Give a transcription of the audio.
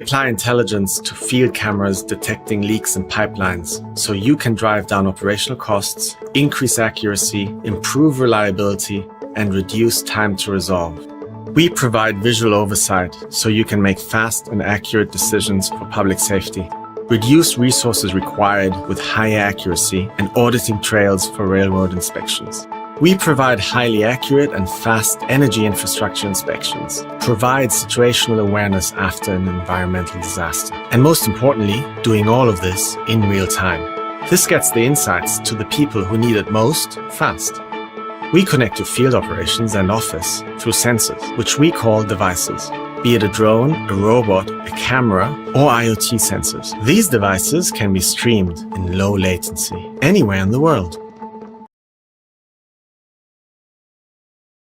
Apply intelligence to field cameras detecting leaks in pipelines so you can drive down operational costs, increase accuracy, improve reliability, and reduce time to resolve. We provide visual oversight so you can make fast and accurate decisions for public safety. Reduce resources required with higher accuracy and auditing trails for railroad inspections. We provide highly accurate and fast energy infrastructure inspections, provide situational awareness after an environmental disaster, and most importantly, doing all of this in real time. This gets the insights to the people who need it most fast. We connect to field operations and office through sensors, which we call devices. Be it a drone, a robot, a camera, or IoT sensors. These devices can be streamed in low latency anywhere in the world.